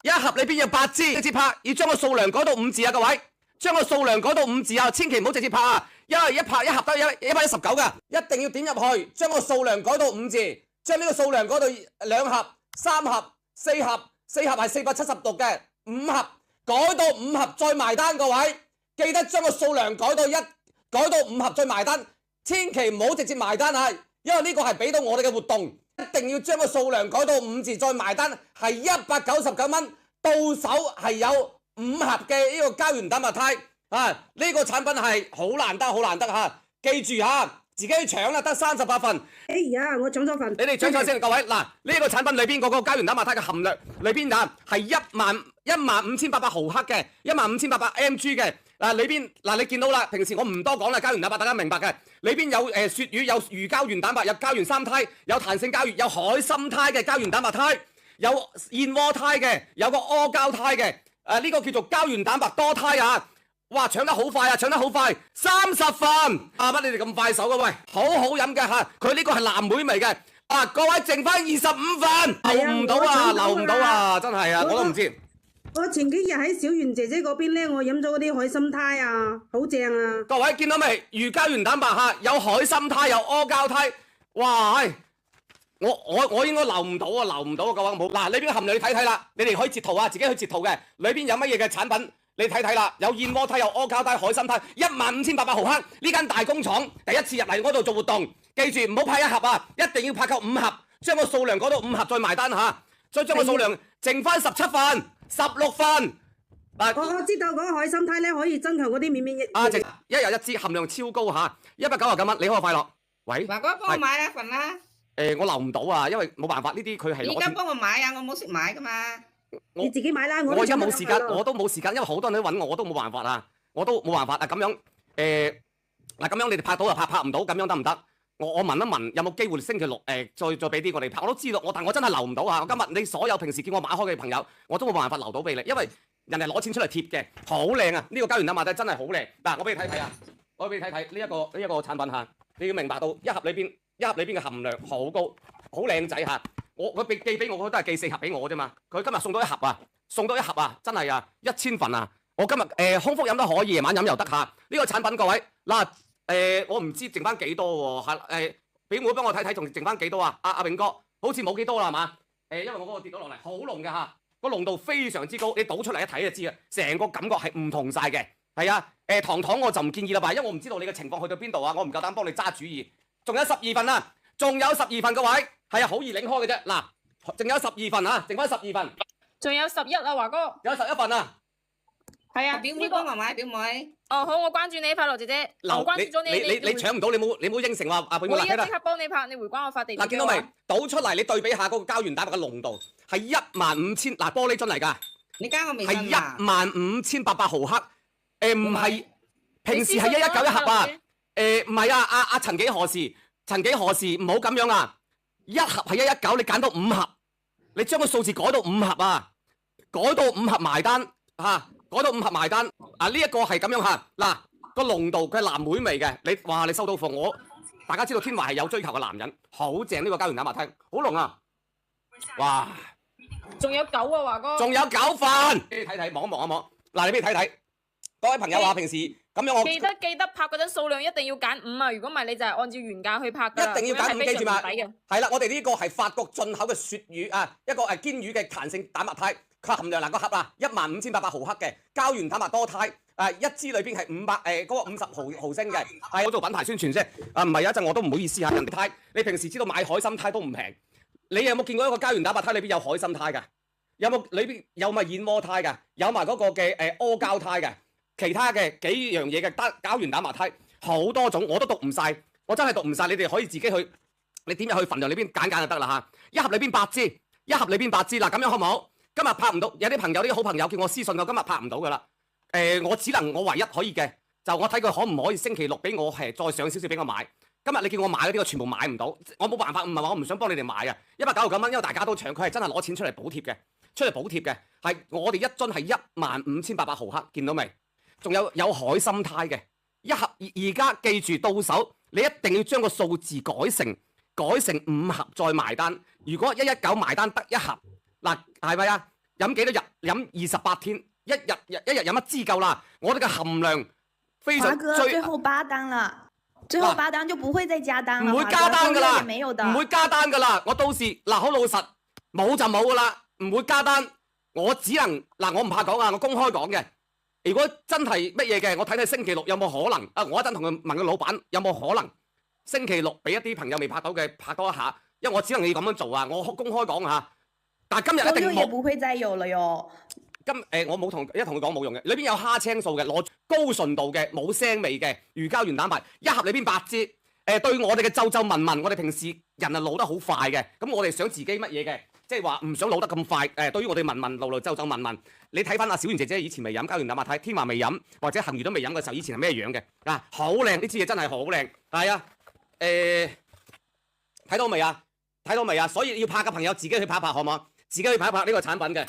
一盒裏邊有8支，直接拍，要將個數量改到5字啊，各位，將個數量改到5字啊，千祈唔好直接拍啊，因為一拍一盒得119㗎，一定要點入去，將個數量改到5字，將呢個數量改到2盒、3盒、4盒，4盒係476嘅，5盒改到5盒再埋單，各位記得將個數量改到5盒再埋單，千祈唔好直接埋單啊，因為呢個係俾到我哋嘅活動，一定要將個數量改到5字再埋單，係199蚊，到手係有5盒嘅呢個膠原蛋白肽啊！呢個產品係好難得嚇，記住嚇，自己去搶啦，得38份。哎呀，我搶咗份。你哋搶咗先，各位嗱，呢個產品裏邊嗰個膠原蛋白肽嘅含量裏邊啊係15800毫克嘅，15800 mg 嘅。裏邊你見到啦，平時我唔多講啦，膠原蛋白大家明白嘅。裏邊有鱈魚，有魚膠原蛋白，有膠原三肽，有彈性膠原，有海參肽嘅膠原蛋白肽，有燕窩肽嘅，有個阿膠肽嘅。呢個叫做膠原蛋白多肽啊！哇，搶得好快啊，搶得好快，30份啊！乜你哋咁快手嘅喂？好好飲嘅嚇，佢呢個係藍莓味嘅。啊，各位剩翻25份，留唔到啊，留唔到啊，真係啊，我都唔知。我前幾日喺小圓姐姐嗰邊咧，我飲咗嗰啲海參肽啊，好正啊！各位見到未？魚膠原蛋白嚇，有海參肽，有阿膠肽，哇！我應該留唔到啊，留唔到啊，各位冇。嗱，裏邊嘅含量你睇睇啦，你哋可以截圖啊，自己去截圖嘅。裏邊有乜嘢嘅產品？你睇睇啦，有燕窩肽，有阿膠肽、海參肽，15800毫克。呢間大工廠第一次入嚟我度做活動，記住唔好派1盒啊，一定要派夠5盒，將個數量改到5盒再埋單嚇。再將個數量剩翻17份、16份。我知道嗰個海參肽咧可以增強嗰啲免疫力。啊，一日1支，含量超高嚇，199蚊，你好快樂。喂，華哥幫我買一份啦。我留唔到啊，因為冇辦法，呢啲佢係你而家幫我買啊，我冇識買噶嘛。你自己買啦，我而家冇時間，我都冇時間，因為好多人都揾我，我都冇辦法啊，我都冇辦法啊。咁樣咁樣你哋拍到就拍唔到，咁樣得唔得？我問一問有冇機會星期六再俾啲我哋拍，我都知道，但我真係留唔到啊！我今日你所有平時叫我買開嘅朋友，我都冇辦法留到俾你，因為人哋攞錢出嚟貼嘅，好靚啊！呢個膠原蛋白真係好靚。嗱，我俾你睇睇啊，我俾你睇睇呢一個產品嚇，你要明白到一盒裏邊嘅含量好高，好靚仔嚇。佢寄俾我，佢都係寄4盒俾我啫嘛。佢今日送到一盒啊，真係啊，1000份啊！我今日空腹飲都可以，夜晚飲又得嚇。呢個產品各位嗱。我唔知剩翻幾多喎，俾妹幫我睇睇，仲剩翻幾多啊？阿炳哥，好似冇幾多啦，係嘛？因為我嗰個跌咗落嚟，好濃嘅嚇，個濃度非常之高，你倒出嚟一睇就知啦，成個感覺係唔同晒嘅，係啊，糖我就唔建議啦吧，因為我唔知道你嘅情況去到邊度啊，我唔夠膽幫你揸主意。仲有12份啊，仲有12份，各位係啊，好易擰開嘅啫。嗱，仲有12份啊，剩翻12份，仲有11啊，華哥，有11份啊。係啊，表妹幫我買，表妹。哦，好，我關注你，快樂姐姐。我關注咗你搶唔到，你冇應承話阿炳哥啦。我而家即刻幫你拍，你回關我發地址。嗱，見到未？倒出嚟，你對比下嗰個膠原蛋白嘅濃度係15000，嗱，玻璃樽嚟㗎。你加我微信係15800毫克，唔係平時係119一盒啊。唔係啊，阿曾幾何時唔好咁樣啊！一盒係119，你揀到5盒，你將個數字改到5盒啊，改到5盒埋單嚇。改到5盒埋單，呢一個係咁樣嚇，嗱個濃度佢係藍莓味嘅，你收到貨，大家知道天華係有追求嘅男人，好正呢個膠原蛋白肽，好濃啊，哇！仲有9啊，華哥，仲有9份，俾你睇睇，望一望，嗱你俾你睇睇，各位朋友話平時咁樣我記得拍嗰陣數量一定要揀5啊，如果唔係你就係按照原價去拍㗎，一定要揀5，記住嘛，係啦，我哋呢個係法國進口嘅鱈魚啊，一個堅魚嘅彈性蛋白肽。佢含量嗱個盒啊，15800毫克嘅膠原蛋白多肽，一支裏邊係嗰個50毫升嘅，係我做品牌宣傳啫。唔係有一陣我都唔好意思嚇，人哋肽，你平時知道買海參肽都唔平，你有冇見過一個膠原蛋白肽裏邊有海參肽㗎？有冇裏邊有埋燕窩肽㗎？有埋嗰個嘅阿膠肽㗎？其他嘅幾樣嘢嘅膠原蛋白肽好多種，我都讀唔晒，我真係讀唔晒。你哋可以自己去，你點入去份量裏邊揀就得啦嚇。一盒裏邊8支，嗱咁樣好唔好？今日拍唔到，有啲朋友啲好朋友叫我私信我，今日拍唔到噶啦。我唯一可以嘅就我睇佢可唔可以星期六俾我再上少少俾我買。今日你叫我買嗰啲我全部買唔到，我冇辦法，唔係話我唔想幫你哋買啊。199蚊，因為大家都搶，佢係真係攞錢出嚟補貼嘅，係我哋一樽係15800毫克，見到未？仲有海參肽嘅一盒，而家記住到手，你一定要將個數字改成5盒再埋單。如果119埋單得1盒。嗱，係咪啊？飲幾多日？飲28天，一日飲一支夠啦。我哋嘅含量非常華哥，最後8單啦，最後8單就不會再加單啦。唔會加單㗎啦，也沒有的，唔會加單㗎啦。我到時嗱好老實，冇就冇㗎啦，唔會加單。我只能嗱，我唔怕講啊，我公開講嘅。如果真係乜嘢嘅，我睇睇星期六有冇可能啊？我一陣同佢問個老闆有冇可能星期六俾一啲朋友未拍到嘅拍多一下，因為我只能要咁樣做啊！我公開講下，但係今日一定周六也不會再有了喲。我冇同佢講冇用嘅，裏邊有蝦青素嘅，攞高純度嘅，冇腥味嘅魚膠原蛋白，一盒裏邊8支。對我哋嘅皺皺紋紋，我哋平時人啊老得好快嘅，咁我哋想自己乜嘢嘅，即係話唔想老得咁快。對於我哋紋紋路皺皺紋紋，你睇翻阿小圓姐姐以前未飲膠原蛋白肽，天華未飲，或者恆魚都未飲嘅時候，以前係咩樣嘅？啊，好靚，呢支嘢真係好靚，係啊，睇到未啊？睇到未啊？所以要拍嘅朋友自己去拍拍，好嗎？自己去拍一拍呢個產品嘅。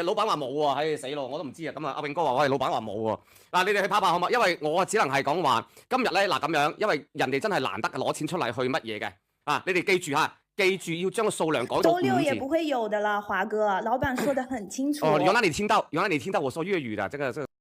老闆話冇喎，唉死咯，我都唔知啊。咁啊，阿永哥話喂，老闆話冇喎。嗱，你哋去拍拍好嗎？因為我只能係講話今日咧嗱咁樣，因為人哋真係難得攞錢出嚟去乜嘢嘅啊！你哋記住嚇，記住要將個數量改到5字。周六也不會有的啦，華哥，老闆說得很清楚。哦，原來你聽到我說粵語的，這個。